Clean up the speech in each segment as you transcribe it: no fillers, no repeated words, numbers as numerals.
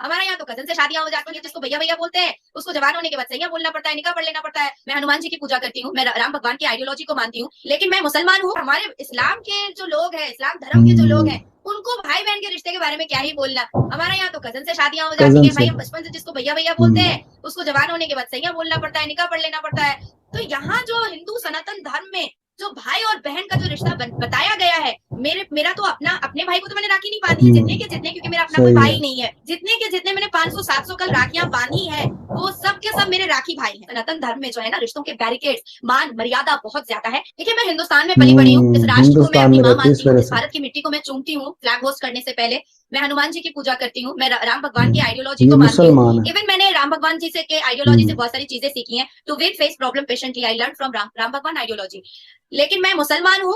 हमारे यहाँ तो कजन से शादियां हो जाती हैं, जिसको भैया भैया बोलते हैं उसको जवान होने के बाद सैया बोलना पड़ता है, निकाह पढ़ लेना पड़ता है। मैं हनुमान जी की पूजा करती हूँ, मैं राम भगवान की आइडियोलॉजी को मानती हूँ, लेकिन मैं मुसलमान हूँ। हमारे इस्लाम के जो लोग हैं, इस्लाम धर्म के जो लोग हैं, उनको भाई बहन के रिश्ते के बारे में क्या ही बोलना। हमारे यहाँ तो कजन से शादियां हो जाती हैं, भाई हम बचपन से जिसको भैया भैया बोलते हैं उसको जवान होने के बाद सैया बोलना पड़ता है, निकाह पढ़ लेना पड़ता है। तो यहाँ जो हिंदू सनातन धर्म में जो भाई और बहन का जो रिश्ता बताया गया है, मेरा तो अपने भाई को तो मैंने राखी नहीं बांधी है, जितने के जितने, क्योंकि मेरा अपना कोई भाई नहीं है, जितने के जितने मैंने 500-700 कल राखियां बांधी है, वो सब के सब मेरे राखी भाई हैं। सनातन धर्म में जो है ना, रिश्तों के बैरिकेड्स, मान मर्यादा बहुत ज्यादा है। देखिए, मैं हिंदुस्तान में पली बड़ी हूँ, इस राष्ट्र को मैं अपनी माँ मानती हूँ, इस भारत की मिट्टी को मैं चूमती हूँ। फ्लैग होस्ट करने से पहले मैं हनुमान जी की पूजा करती हूँ, मैं राम भगवान की आइडियोलॉजी को मानती हूँ। इवन मैंने राम भगवान जी से के आइडियोलॉजी से बहुत सारी चीजें सीखी हैं। To win face problem patiently, I learn from Ram Bhagwan ideology. लेकिन मैं मुसलमान हूँ,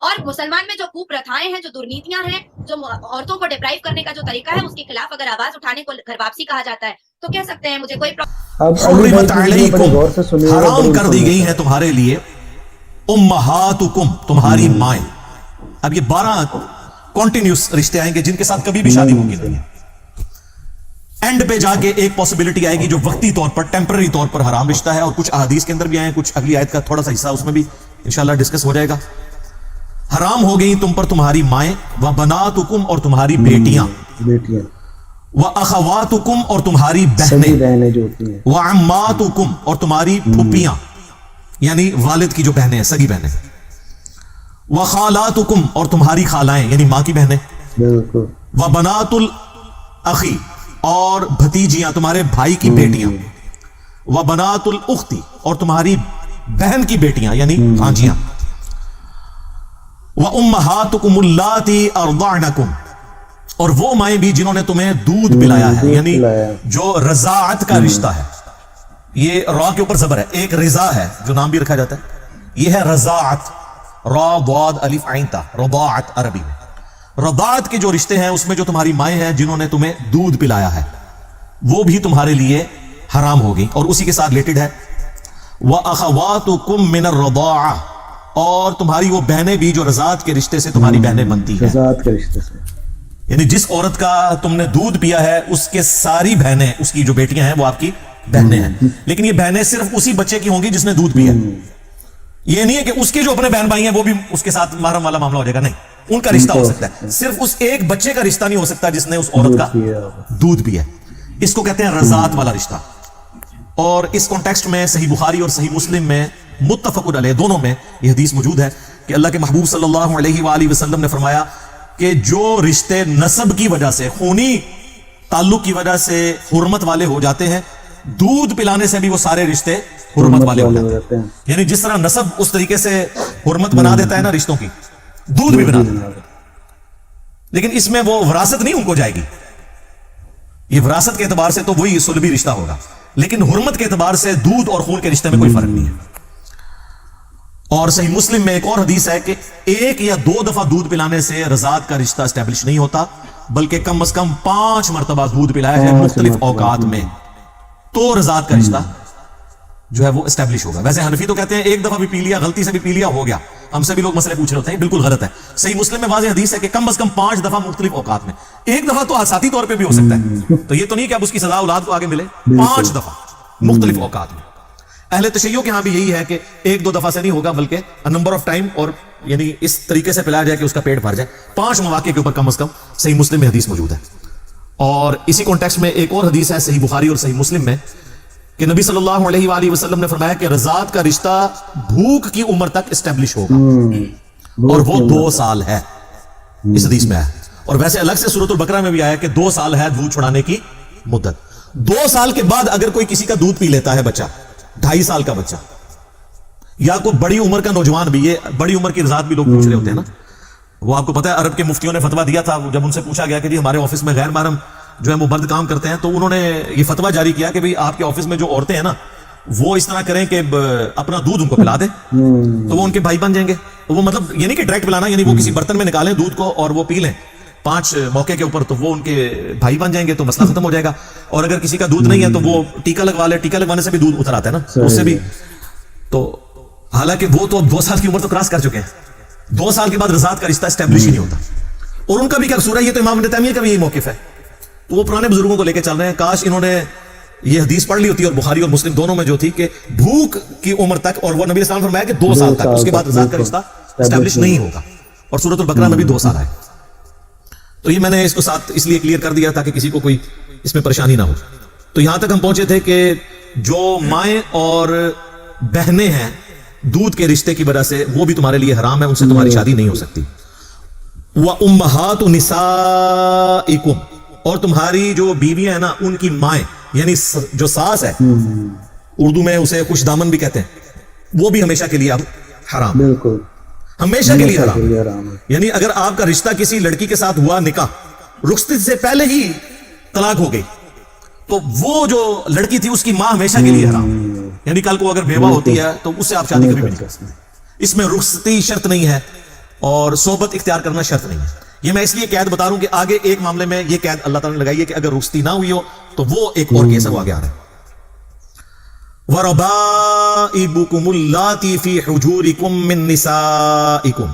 और मुसलमान में जो कुप्रथाएं हैं, जो दुर्नीतियां हैं, जो औरतों को डिप्राइव करने का जो तरीका है, उसके खिलाफ अगर आवाज उठाने को घर वापसी कहा जाता है, तो कह सकते हैं मुझे कोई हराम कर दी गई है तुम्हारे लिए उम्महातुकुम, तुम्हारी माएं। अब ये 12 कॉन्टिन्यूस रिश्ते आएंगे जिनके साथ कभी भी शादी होगी नहीं। एंड पे जाके एक पॉसिबिलिटी आएगी जो वक्ती तौर पर, टेम्पररी तौर पर हराम रिश्ता है, और कुछ अहादीस के अंदर भी आए, कुछ अगली आयत का थोड़ा सा हिस्सा उसमें भी इंशाल्लाह डिस्कस हो जाएगा। हराम हो गई तुम पर तुम्हारी माएं, व बनातुकुम, और तुम्हारी बेटियां, व अखवातुकुम, और तुम्हारी बहनें जो होती हैं, व अम्मातुकुम, और तुम्हारी फुप्पियां, यानी वालिद की जो बहनें हैं, सगी बहनें, व खालातुकुम, और तुम्हारी खालाएं यानी मां की बहनें, व बनातुल अखी, और भतीजियां तुम्हारे भाई की बेटियां, व बनातुल उख्ती, और तुम्हारी बहन की बेटियां यानी भांजियां, व उम्महातुकुम उल्लाती अर्दअनकुम, और वो माएं भी जिन्होंने तुम्हें दूध पिलाया है, यानी जो रज़ाअत का रिश्ता है। ये रॉ के ऊपर जबर है, एक रिजा है जो नाम भी रखा जाता है, ये है रज़ाअत, रॉ वाद अलिफ आइन ता, रज़ाअत अरबी में। रज़ाअत के जो रिश्ते हैं उसमें जो तुम्हारी माएं हैं जिन्होंने तुम्हें दूध पिलाया है, वो भी तुम्हारे लिए हराम होगी। और उसी के साथ रिलेटेड है व अखवातुकुम मिनर रज़ाअ, और तुम्हारी वो बहनें भी जो रज़ाअत के रिश्ते से तुम्हारी बहनें बनती हैं, रज़ाअत के रिश्ते से, यानी जिस औरत का तुमने दूध पिया है उसके सारी बहनें, उसकी जो बेटियां हैं वो आपकी बहनें हैं। लेकिन ये बहनें सिर्फ उसी बच्चे की होंगी जिसने दूध पिया। ये नहीं है कि उसके जो अपने बहन भाई हैं वो भी उसके साथ महरम वाला मामला हो जाएगा, नहीं, उनका रिश्ता हो सकता है, सिर्फ उस एक बच्चे का रिश्ता नहीं हो सकता जिसने उस औरत का दूध पिया। इसको कहते हैं रज़ाअत वाला रिश्ता। और इस कॉन्टेक्स्ट में सही बुखारी और सही मुस्लिम में मुत्तफ़क़ुन अलैह, दोनों में यह हदीस मौजूद है कि अल्लाह के महबूब सल्लल्लाहु अलैहि वसल्लम ने फरमाया कि जो रिश्ते नसब की वजह से, खूनी ताल्लुक की वजह से हुर्मत वाले हो जाते हैं, दूध पिलाने से भी वो सारे रिश्ते हुर्मत वाले हो जाते हैं। यानी जिस तरह नसब उस तरीके से हुर्मत बना देता है ना रिश्तों की, दूध भी बना देता है। लेकिन इसमें वो विरासत नहीं उनको जाएगी, ये विरासत के एतबार से तो वही सुलभी रिश्ता होगा, लेकिन हुर्मत के एतबार से दूध और खून के रिश्ते में कोई फर्क नहीं है। और सही मुस्लिम में एक और हदीस है कि 1 या 2 दफा दूध पिलाने से रज़ाअत का रिश्ता एस्टेब्लिश नहीं होता, बल्कि कम से कम 5 मरतबा दूध पिलाया है मुख्तलिफ औकात में, तो रज़ाअत का रिश्ता जो है वो एस्टेब्लिश होगा। वैसे हनफी तो कहते हैं 1 दफा भी पी लिया, गलती से भी पी लिया, हो गया। हमसे भी लोग मसले पूछ रहे होते हैं, बिल्कुल गलत है। सही मुस्लिम में वाज़ेह हदीस है कि कम से कम 5 दफा मुख्तलिफ औकात में। 1 दफा तो आसाती तौर पे भी हो सकता है, तो ये तो नहीं कि अब उसकी सजा औलाद को आगे मिले। 5 दफा मुख्तलिफ औकात में। अहले तशय्युह के यहां भी यही है कि 1-2 दफा से नहीं होगा, बल्कि नंबर ऑफ टाइम, और यानी इस तरीके से पिलाया जाए कि उसका पेट भर जाए। 5 मौके के ऊपर कम से कम सही मुस्लिम में हदीस मौजूद है। और इसी कॉन्टेक्स्ट में एक और हदीस है सही बुखारी और सही मुस्लिम में कि नबी सल्लल्लाहु अलैहि वसल्लम ने फरमाया कि रज़ाअत का रिश्ता भूख की उम्र तक एस्टेब्लिश होगा, और वो 2 साल है, इस हदीस में है। और वैसे अलग से सूरतुल बकरा में भी आया कि 2 साल है दूध छुड़ाने की मुद्दत। 2 साल के बाद अगर कोई किसी का दूध पी लेता है बच्चा, 2.5 साल का बच्चा, या कोई बड़ी उम्र का नौजवान भी, ये बड़ी उम्र की रज़ाअत भी लोग पूछ रहे होते हैं ना, वो आपको पता है अरब के मुफ्तियों ने फतवा दिया था। जब उनसे पूछा गया कि जी हमारे ऑफिस में गैर महरम जो है वो मर्द काम करते हैं, तो उन्होंने ये फतवा जारी किया कि भाई आपके ऑफिस में जो औरतें हैं ना, वो इस तरह करें कि अपना दूध उनको पिला दे, तो वो उनके भाई बन जाएंगे। तो वो मतलब ये नहीं कि डायरेक्ट पिलाना, यानी वो किसी बर्तन में निकालें दूध को और वो पी लें 5 मौके के ऊपर, तो वो उनके भाई बन जाएंगे, तो मसला खत्म हो जाएगा। और अगर किसी का दूध नहीं है तो वो टीका लगवा ले, टीका लगवाने से भी दूध उतर आता है ना, उससे भी। तो हालांकि वो तो अब 2 साल की उम्र तो क्रॉस कर चुके हैं, 2 साल के बाद रज़ाअत का रिश्ता एस्टेब्लिश ही नहीं होता। और उनका भी क्या कसूर है, ये तो इमाम इब्न तैमिया का भी यही मौकिफ है تو وہ پرانے بزرگوں کو لے کے چل رہے ہیں. کاش انہوں نے یہ حدیث پڑھ لی ہوتی اور بخاری اور مسلم دونوں میں جو تھی کہ بھوک کی عمر تک, اور وہ نبی اسلام نے فرمایا کہ 2 سال تک, اس کے بعد رضاعت کا رشتہ اسٹیبلش نہیں ہوگا, اور سورۃ البقرہ میں بھی 2 سال آئے. تو یہ میں نے اس کو ساتھ اس لیے کلیئر کر دیا تاکہ کسی کو کوئی اس میں پریشانی نہ ہو. تو یہاں تک ہم پہنچے تھے کہ جو مائیں اور بہنیں ہیں دودھ کے رشتے کی وجہ سے وہ بھی تمہارے لیے حرام ہے, ان سے تمہاری شادی نہیں ہو سکتی. وَأُمَّهَاتُ نِسَائِكُمْ, اور تمہاری جو بیویاں ہیں نا ان کی مائیں, یعنی جو ساس ہے, اردو میں اسے خوش دامن بھی کہتے ہیں, وہ بھی ہمیشہ کے لیے اب حرام, بالکل ہمیشہ کے لیے حرام. یعنی اگر آپ کا رشتہ کسی لڑکی کے ساتھ ہوا, نکاح رخصتی سے پہلے ہی طلاق ہو گئی, تو وہ جو لڑکی تھی اس کی ماں ہمیشہ کے لیے حرام. یعنی کل کو اگر بیوہ ہوتی ہے تو اس سے آپ شادی کبھی بھی نہیں کر سکتے. اس میں رخصتی شرط نہیں ہے اور صحبت اختیار کرنا شرط نہیں ہے. یہ میں اس لیے قید بتا رہا ہوں کہ آگے ایک معاملے میں یہ قید اللہ تعالیٰ نے لگائی ہے کہ اگر رخصتی نہ ہوئی ہو تو وہ ایک اور کیس ہے, وہ آگے آ رہا ہے. وَرَبَائِبُكُمُ اللَّاتِي فِي حُجُورِكُم مِّن نِّسَائِكُمْ,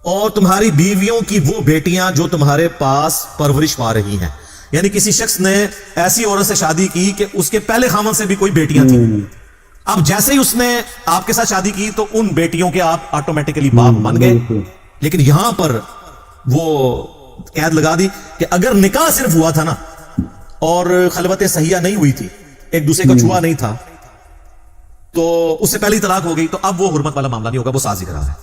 اور تمہاری بیویوں کی وہ بیٹیاں جو تمہارے پاس پرورش پا رہی ہیں. یعنی کسی شخص نے ایسی عورت سے شادی کی کہ اس کے پہلے خامن سے بھی کوئی بیٹیاں تھیں, اب جیسے ہی اس نے آپ کے ساتھ شادی کی تو ان بیٹیوں کے آپ آٹومیٹکلی باپ بن گئے. لیکن یہاں پر وہ قید لگا دی کہ اگر نکاح صرف ہوا تھا نا اور خلوت صحیحہ نہیں ہوئی تھی, ایک دوسرے کا چھوا نہیں تھا, تو اس سے پہلے ہی طلاق ہو گئی, تو اب وہ حرمت والا معاملہ نہیں ہوگا, وہ سازی کرا ہے.